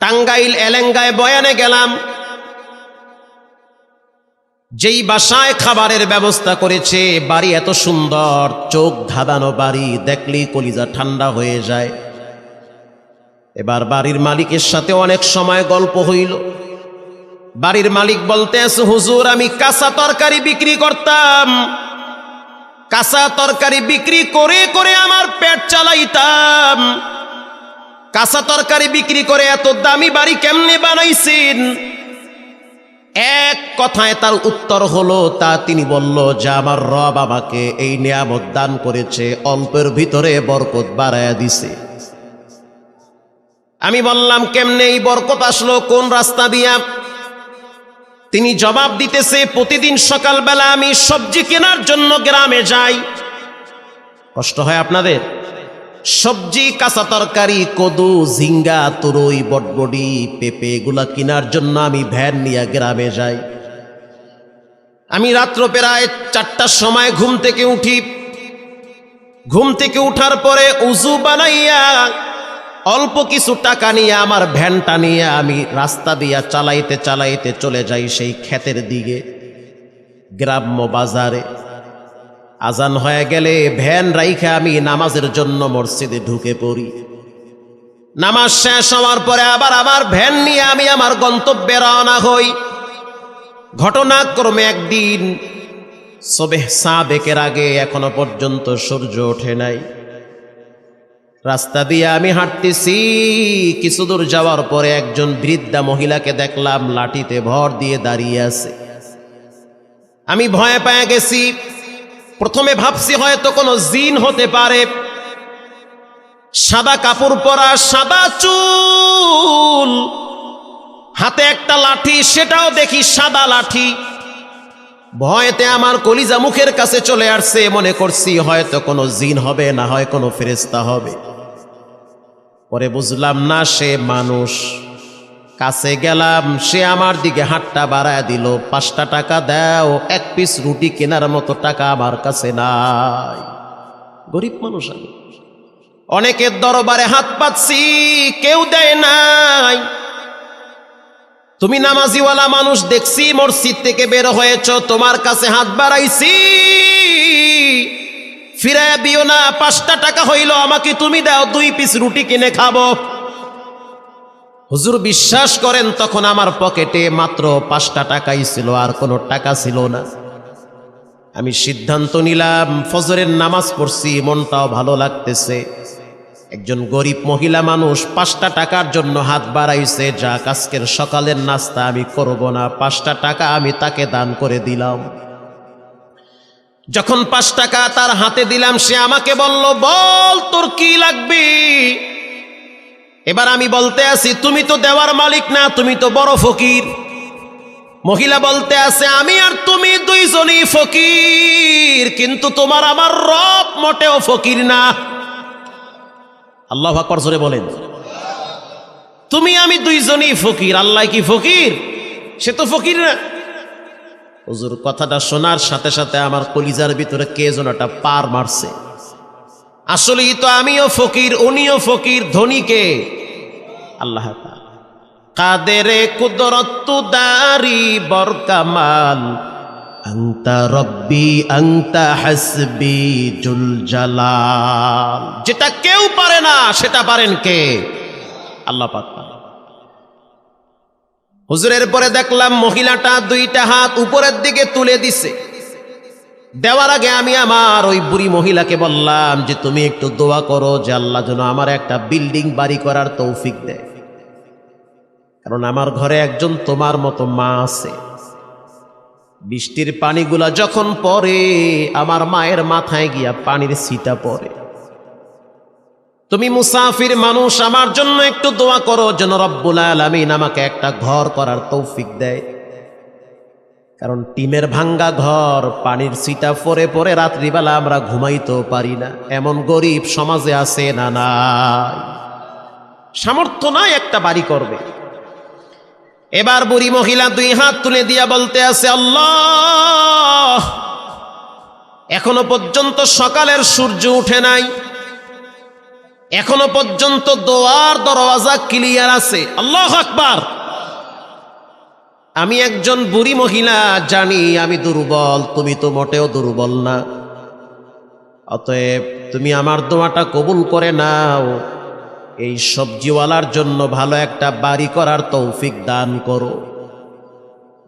টাঙ্গাইল এলেঙ্গায় বয়ানে গেলাম, যেই বাসায় খাবারের ব্যবস্থা করেছে, বাড়ি এত সুন্দর, চোখ ধাঁধানো বাড়ি, দেখলেই কলিজা ঠান্ডা হয়ে যায়। এবার বাড়ির মালিকের সাথে অনেক সময় গল্প হইল। বাড়ির মালিক বলতে আছে, হুজুর আমি কাঁচা তরকারি বিক্রি করতাম, কাঁচা তরকারি বিক্রি করে করে আমার পেট চালাইতাম, কাঁচা তরকারি বিক্রি করে এত দামি বাড়ি কেমনে বানাইছেন? এক কথায় তার উত্তর হলো, তিনি বলল যে আমার রব আমাকে এই নিয়ামত দান করেছে, অল্পের ভিতরে বরকত বাড়ায়া দিছে। আমি বললাম কেমনে এই বরকত আসলো, কোন রাস্তা দিয়া? তিনি জবাব দিতেছে, প্রতিদিন সকালবেলা আমি সবজি কেনার জন্য গ্রামে যাই। কষ্ট হয় আপনাদের? সবজি, কাঁচা তরকারি, কদু, ঝিঙ্গা, তুরই, বটবডি, পেঁপে এগুলা কেনার জন্য আমি ভ্যান নিয়ে গ্রামে যাই। আমি রাত্র প্রায় 4টার সময় ঘুম থেকে উঠি। ঘুম থেকে উঠার পরে উজু বানাইয়া অল্প কিছু টাকা নিয়ে আমার ভ্যানটা নিয়ে আমি রাস্তা দিয়া চালাইতে চালাইতে চলে যাই সেই ক্ষেতের দিকে, গ্রাম্য বাজারে। আজান হয়ে গেলে ভ্যান রাইখে আমি নামাজের জন্য মসজিদে ঢুকে পড়ি। নামাজ শেষ হওয়ার পরে আবার আমার ভ্যান নিয়ে আমি আমার গন্তব্যে রওনা হই। ঘটনাক্রমে একদিন সুবহ সাবেকের আগে এখনো পর্যন্ত সূর্য ওঠে নাই। রাস্তা দিয়ে আমি হাঁটতেছি, কিছু দূর যাওয়ার পরে একজন বৃদ্ধা মহিলাকে দেখলাম লাঠিতে ভর দিয়ে দাঁড়িয়ে আছে। আমি ভয়ে পেয়ে গেছি। প্রথমে ভাবছি হয়তো কোনো জিন হতে পারে। সাদা কাপড় পরা, সাদা চুল, হাতে একটা লাঠি, সেটাও দেখি সাদা লাঠি। ভয়েতে আমার কলিজা মুখের কাছে চলে আসছে। মনে করছি হয়তো কোনো জিন হবে, না হয় কোনো ফেরেশতা হবে। পরে বুঝলাম না, সে মানুষ। কাছে গেলাম, সে আমার দিকে হাতটা বাড়ায় দিল। 5টা টাকা দাও, 1 পিস রুটি কেনার মতো টাকা আমার কাছে নাই। গরিব মানুষ আমি। অনেকের দরবারে হাত পাচ্ছি, কেউ দেয় নাই। তুমি নামাজিওয়ালা মানুষ, দেখছি মসজিদ থেকে বের হয়েছ, তোমার কাছে হাত বাড়াইছি, ফিরাইয়া দিও না। 5টা টাকা হইল, আমাকে তুমি দাও, 2 পিস রুটি কিনে খাবো। হুজুর বিশ্বাস করেন, তখন আমার পকেটে মাত্র 5টা টাকাই ছিল, আর কোনো টাকা ছিল না। আমি সিদ্ধান্ত নিলাম, ফজরের নামাজ পড়ছি, মনটাও ভালো লাগতেছে। একজন গরিব মহিলা মানুষ 5টা টাকার জন্য হাত বাড়াইছে, যাক আজকের সকালের নাস্তা আমি করব না, 5টা টাকা আমি তাকে দান করে দিলাম। যখন 5 টাকা তার হাতে দিলাম, সে আমাকে বলল, বল তোর কি লাগবে? এবার আমি বলতে আছি, তুমি তো দেওয়ার মালিক না, তুমি তো বড় ফকির। মহিলা বলতে আছে, আমি আর তুমি দুইজনই ফকির, কিন্তু তোমার আমার রব মোটেও ফকির না। আল্লাহু আকবার জোরে বলেন। তুমি আমি দুইজনই ফকির, আল্লাহ কি ফকির? সে তো ফকির না। হুজুর কথাটা শোনার সাথে সাথে আমার কলিজার ভিতরে কে যেন একটা পার মারছে। আসলেই তো আমিও ফকির, উনিও ফকির। ধনী কে? আল্লাহ তাআলা। কাদেরে কুদরত দারি বরকামাল, আনতা রব্বি আনতা হাসবি জুল জালাল। যেটা কেউ পারে না, সেটা পারেন কে? আল্লাহ পাক। হুজুরের পরে দেখলাম মহিলাটা 2টা হাত উপরের দিকে তুলে দিছে। দেওয়ার আগে আমি আমার ওই বুড়ি মহিলাকে বললাম যে তুমি একটু দোয়া করো যে আল্লাহ যেন আমার একটা বিল্ডিং বাড়ি করার তৌফিক দেয়, কারণ আমার ঘরে একজন তোমার মতো মা আছে। বৃষ্টির পানিগুলা যখন পড়ে, আমার মায়ের মাথায় গিয়া পানির ছিটা পড়ে। তুমি মুসাফির মানুষ, আমার জন্য একটু দোয়া করো যেন রব্বুল আলামিন আমাকে একটা ঘর করার তৌফিক দেয়, কারণ টিনের ভাঙ্গা ঘর, পানির ছিটা পরে পরে রাত্রিবেলা আমরা ঘুমাইতেও পারি না। এমন গরিব সমাজে আছে না? নাই। সামর্থ্য নাই একটা বাড়ি করবে। এবার বুড়ি মহিলা 2 হাত তুলে দিয়া বলতে আছে, আল্লাহ এখনো পর্যন্ত সকালের সূর্য উঠে নাই, এখনো পর্যন্ত দোয়ার দরওয়াজা ক্লিয়ার আছে। আল্লাহু আকবার। আমি একজন বুড়ি মহিলা, জানি আমি দুর্বল, তুমি তো মোটেও দুর্বল না। অতএব তুমি আমার দোয়াটা কবুল করে নাও, এই সবজিওয়ালার জন্য ভালো একটা বাড়ি করার তৌফিক দান করো।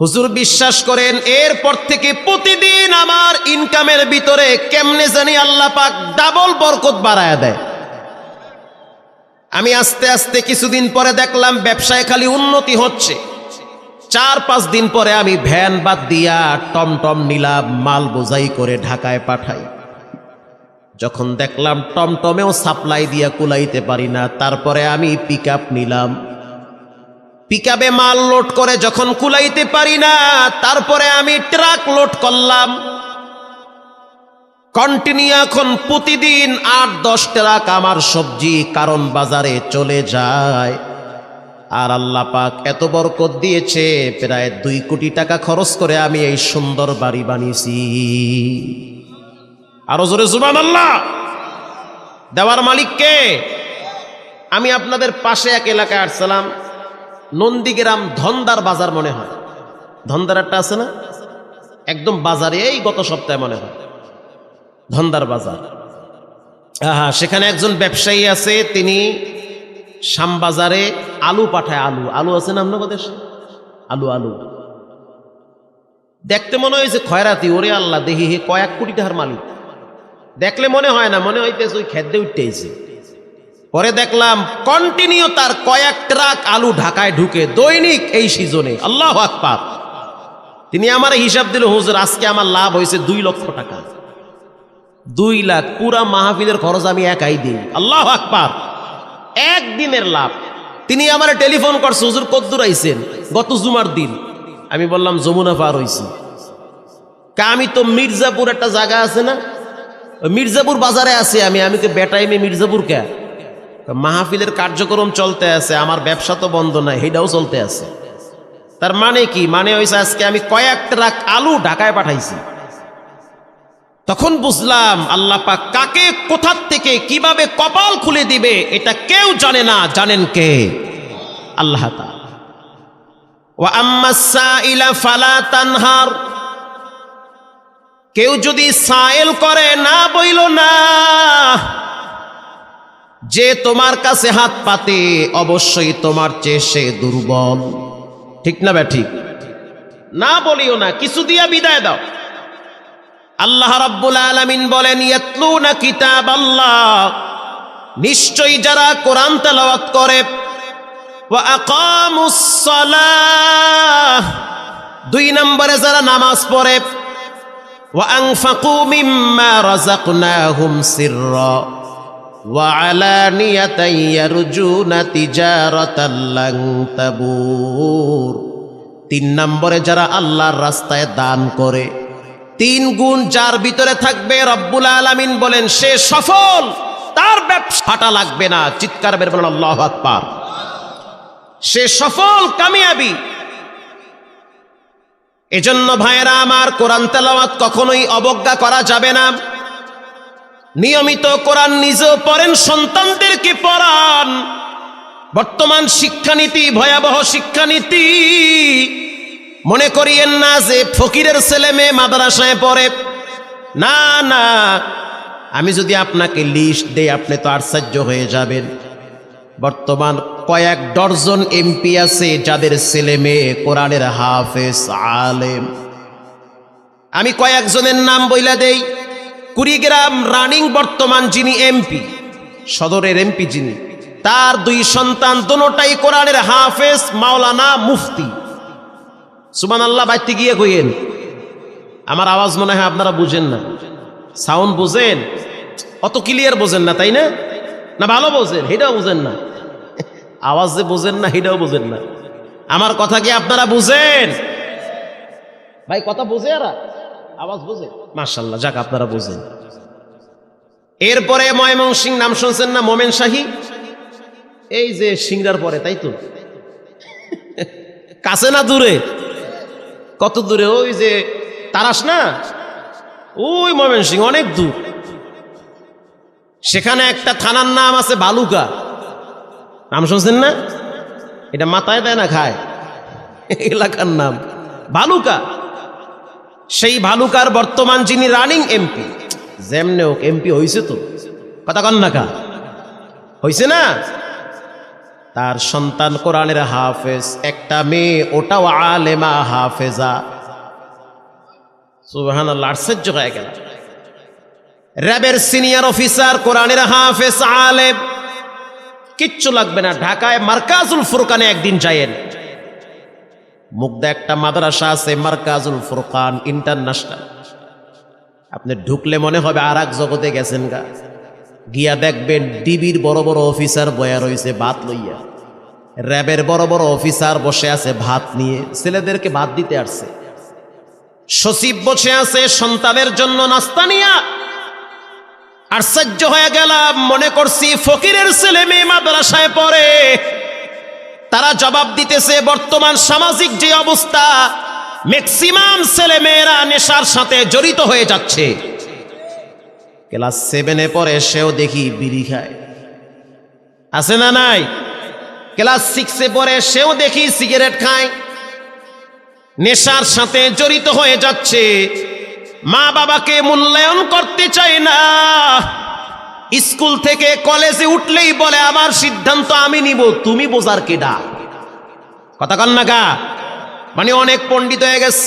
হুজুর বিশ্বাস করেন, এরপর থেকে প্রতিদিন আমার ইনকামের ভিতরে কেমনে জানি আল্লাহ পাক ডাবল বরকত বাড়ায় দেয়। আমি আস্তে আস্তে কিছুদিন পরে দেখলাম ব্যবসায় খালি উন্নতি হচ্ছে। 4-5 দিন পরে আমি ভ্যান বাদ দিয়া টমটম নিলাম, মাল বোঝাই করে ঢাকায় পাঠাই। যখন দেখলাম টমটমেও সাপ্লাই দিয়া কুলাইতে পারি না, তারপরে আমি পিকআপ নিলাম। পিকআপে মাল লোড করে যখন কুলাইতে পারি না, তারপরে আমি ট্রাক লোড করলাম। কন্টিনিউ এখন প্রতিদিন 8-10 ট্রাক আমার সবজি কারণ বাজারে চলে যায়। আর আল্লাহ পাক এত বরকত দিয়েছে, প্রায় 2 কোটি টাকা খরচ করে আমি এই সুন্দর বাড়ি বানিয়েছি। আরো জোরে সুবহানাল্লাহ। দেওয়ার মালিক কে? আমি আপনাদের পাশে এক এলাকায় আসছিলাম, নন্দীগ্রাম ধনদার বাজার মনে হয়, ধনদার একটা আছে না একদম বাজারে, এই গত সপ্তাহে মনে হয় ধনদার বাজার। সেখানে একজন ব্যবসায়ী আছে, তিনি শ্যামবাজারে আলু পাঠায়। আলু আছে না আপনার দেশে? আলু দেখতে মনে হয়েছে খয়রাতি। ওরে আল্লাহ, দেখি হে কয়েক কোটি টাকার মালিক। দেখলে মনে হয় না, মনে হইতেছে ওই খেদ্দে উঠতেছে। পরে দেখলাম কন্টিনিউ তার কয়েক ট্রাক আলু ঢাকায় ঢুকে দৈনিক এই সিজনে। আল্লাহু আকবার। তিনি আমার হিসাব দিল, হুজুর আজকে আমার লাভ হয়েছে 2 লক্ষ টাকা। 2 লাখ পুরা মাহফিলের খরচ আমি একাই দিই। আল্লাহু আকবার। একদিনের লাভ। তিনি আমার টেলিফোন করছে, হুজুর কদ্দুর আইছেন? গত জুমার দিন। আমি বললাম যমুনা পার হইছি। আমি তো মির্জাপুর একটা জায়গা আছে না, মির্জাপুর বাজারে আছি আমি তো বেটাইমে মির্জাপুর কে? মাহফিলের কার্যক্রম চলতে আছে, আমার ব্যবসা তো বন্ধ নাই, সেটাও চলতে আছে। তার মানে কি? মানে হইছে আজকে আমি কয়েক ট্রাক আলু ঢাকায় পাঠাইছি। তখন বুঝলাম আল্লাহ পাক কাকে কোথা থেকে কিভাবে কপাল খুলে দিবে এটা কেউ জানে না, জানেন কে? আল্লাহ তাআলা। ওয়া আম্মাস সাইলা ফালা তানহার। কেউ যদি সাইল করে, না বইল না। যে তোমার কাছে হাত পাতে অবশ্যই তোমার চেয়ে সে দুর্বল। ঠিক না ঠিক? না বলিও না, কিছু দিয়া বিদায় দাও। আল্লাহ রাব্বুল আলামিন বলেন, ইয়াতলুনা কিতাবাল্লাহ, নিশ্চয়ই যারা কোরআন তেলাওয়াত করে, ওয়া আকামুস সালাহ, 2 নম্বরে যারা নামাজ পড়ে, ওয়া আনফাকু মিম্মা রাযাকনাহুম সিররা ওয়া আলানিয়াতান ইয়ারজুনা তিজারাতান লান তাবুর। 3 নম্বরে যারা আল্লাহর রাস্তায় দান করে, 3 গুণ যার ভিতরে থাকবে, রব্বুল আলামিন বলেন সে সফল, তার ব্যবসাটা লাগবে না। চিৎকার বের বলেন আল্লাহু আকবার। সে সফল, কামিয়াবি। এজন্য ভাইরা আমার, কোরআন তেলাওয়াত কখনোই অবজ্ঞা করা যাবে না। নিয়মিত কোরআন নিজেও পড়েন, সন্তানদেরকে পড়ান। বর্তমান শিক্ষানীতি ভয়াবহ শিক্ষানীতি। মনে করিয়েন না যে ফকিরের ছেলে মেয়ে মাদ্রাসায় পড়ে। না না, আমি যদি আপনাকে লিস্ট দেই আপনি তো আশ্চর্য হয়ে যাবেন। বর্তমান কয়েক ডজন এমপি আছে যাদের ছেলে মেয়ে কোরআনের হাফেজ, আলেম। আমি কয়েকজনের নাম বইলা দেই। কুড়িগ্রাম রানিং বর্তমান যিনি এমপি, সদরের এমপি যিনি, তার 2 সন্তান, দুটোটাই কোরআনের হাফেজ, মাওলানা, মুফতি। সুবহানাল্লাহ। বাইতে গিয়ে কইেন, আমার আওয়াজ মনে হয় আপনারা বুঝেন না। সাউন্ড বুঝেন, অত ক্লিয়ার বোঝেন না, তাই না? না ভালো বোঝেন, সেটাও বুঝেন না। আওয়াজ যে বোঝেন না, সেটাও বুঝেন না। আমার কথা কি আপনারা বুঝেন? ভাই কথা বুঝে, আর আওয়াজ বুঝে? মাশাআল্লাহ, যাক আপনারা বুঝেন। এরপরে ময়মনসিংহ নাম শুনছেন না? মোমেন শাহী, এই যে সিংড়ার পরে, তাই তো? কাছে না দূরে? কত দূরে? ওই যে তারাস না, ওই ময়মনসিংহ অনেক দূর। সেখানে একটা থানার নাম আছে ভালুকা, নাম শুনছেন না? এটা মাথায় দেয় না খায়, এলাকার নাম ভালুকা। সেই ভালুকার বর্তমান যিনি রানিং এমপি, যেমনে হোক এমপি হয়েছে তো, কথা কন না কা হয়েছে না? তার সন্তান কোরআনের হাফেজ, একটা মেয়ে ওটাও আলেমা হাফেজা। সুবহানাল্লাহ, আশ্চর্য হয়ে গেল। র্যাবের সিনিয়র অফিসার, কোরআনের হাফেজ, আলেম, কিচ্ছু লাগবে না। ঢাকায় মার্কাজুল ফুরকানে একদিন যায়েন, মুগদা একটা মাদ্রাসা আছে মার্কাজুল ফুরকান ইন্টারন্যাশনাল। আপনি ঢুকলে মনে হবে আর এক জগতে গেছেন গা। গিয়া দেখবেন ডিবির বড় বড় অফিসার বয়া রয়েছে ভাত লইয়া, র্যাবের বড় বড় অফিসার বসে আছে ভাত নিয়ে, ছেলেদেরকে ভাত দিতে আসছে। সচিব বসে আছে সন্তানের জন্য নাস্তা নিয়া। আশ্চর্য হয়ে গেলাম, মনে করছি ফকিরের ছেলে মেয়ে মাদ্রাসায় পড়ে, তারা জবাব দিতেছে বর্তমান সামাজিক যে অবস্থা, ম্যাক্সিমাম ছেলে মেয়েরা নেশার সাথে জড়িত হয়ে যাচ্ছে। ক্লাস 7-এ পড়ে সেও দেখি বিড়ি খায়, আছে না নাই? ক্লাস 6-এ পড়ে সেও দেখি সিগারেট খায়, নেশার সাথে জড়িত হয়ে যাচ্ছে। মা বাবাকে মূল্যায়ন করতে চায় না। স্কুল থেকে কলেজে উঠলেই বলে আমার সিদ্ধান্ত আমি নিব, তুমি বোঝার কেডা? কথা কন না গা, মানে অনেক পণ্ডিত হয়ে গেছে।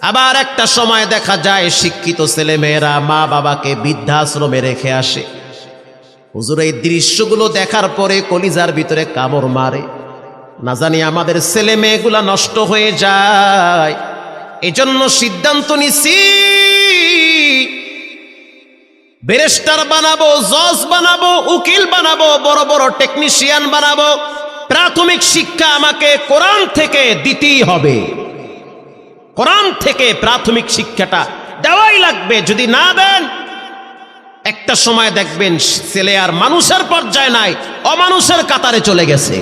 আবার একটা সময় দেখা যায় শিক্ষিত ছেলে মেয়েরা মা বাবাকে বৃদ্ধাশ্রমে রেখে আসে। হুজুর, এই দৃশ্যগুলো দেখার পরে কলিজার ভিতরে কামড় মারে। না জানি আমাদের ছেলে মেয়েগুলা নষ্ট হয়ে যায়। এজন্য সিদ্ধান্ত নিছি, ব্যারিস্টার বানাবো, জজ বানাবো, উকিল বানাবো, বড় বড় টেকনিশিয়ান বানাবো। প্রাথমিক শিক্ষা আমাকে কোরআন থেকে দিতেই হবে। কোরআন থেকে প্রাথমিক শিক্ষাটা দেওয়াই লাগবে। যদি না দেন, একটা সময় দেখবেন ছেলে আর মানুষের পর্যায়ে নাই, অমানুষের কাতারে চলে গেছে।